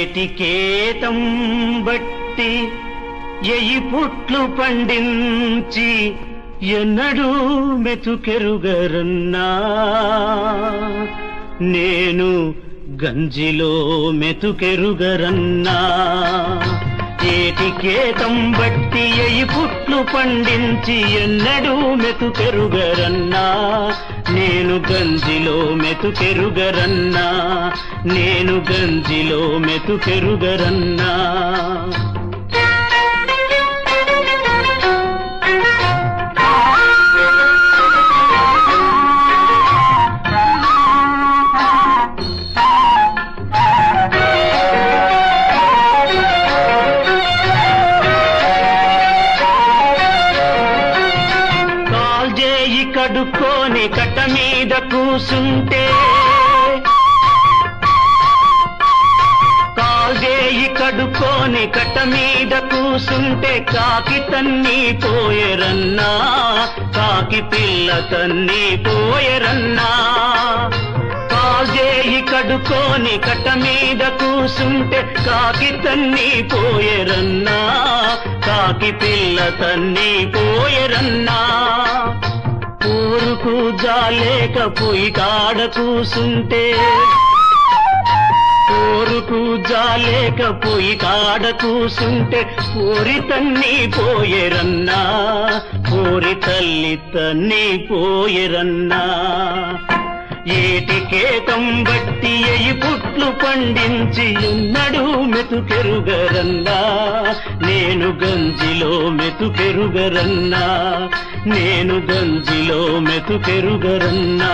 ఏటికేతం బట్టి ఎయి పుట్లు పండించి ఎన్నడూ మెతుకెరుగరన్నా నేను గంజిలో మెతుకెరుగరన్నా ఏటికేతం బట్టి ఎయి పుట్లు పండించి ఎన్నడూ మెతుకెరుగరన్నా నేను గంజిలో మెతుకెరుగరన్నా నేను గంజిలో మెతుకెరుగరన్నా కడుక్కొని కట్ట మీద కూసుంటే కాల్జేయి కడుక్కొని కట్ట మీద కూసుంటే కాకి తన్ని పోయరన్నా కాకి పిల్ల తన్ని పోయరన్నా కాల్జేయి కడుక్కొని కట్ట మీద కూసుంటే కాకి తన్ని పోయరన్నా కాకి పిల్ల తన్ని పోయరన్నా ఊరుకు జాలేక పొయ్యి కాడ కూసుంటే ఊరుకు జాలేక పొయ్యి కాడ కూసుంటే పూరి తన్ని పోయరన్నా పూరి తల్లి తన్ని పోయరన్నా ఏటికేతం బట్టి ఎయి పుట్లు పండించి ఎన్నడూ మెతుకెరుగరన్నా నేను గంజిలో మెతుకెరుగరన్నా నేను గంజిలో మెతుకెరుగరన్నా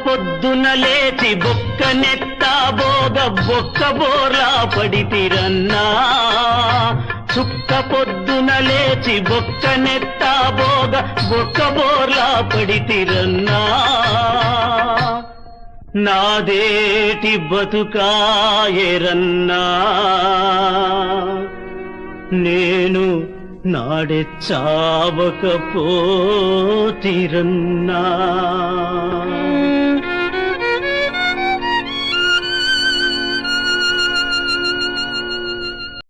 పొద్దున లేచి బొక్క నెత్తా బోగ బొక్క బోర్లా పడితిరన్నా చుక్క పొద్దున లేచి బొక్క నెత్తా బోగ బొక్క బోర్లా పడితిరన్నా నాదేటి బతుకాయరన్నా నేను నాడే చావకపోతిరన్నా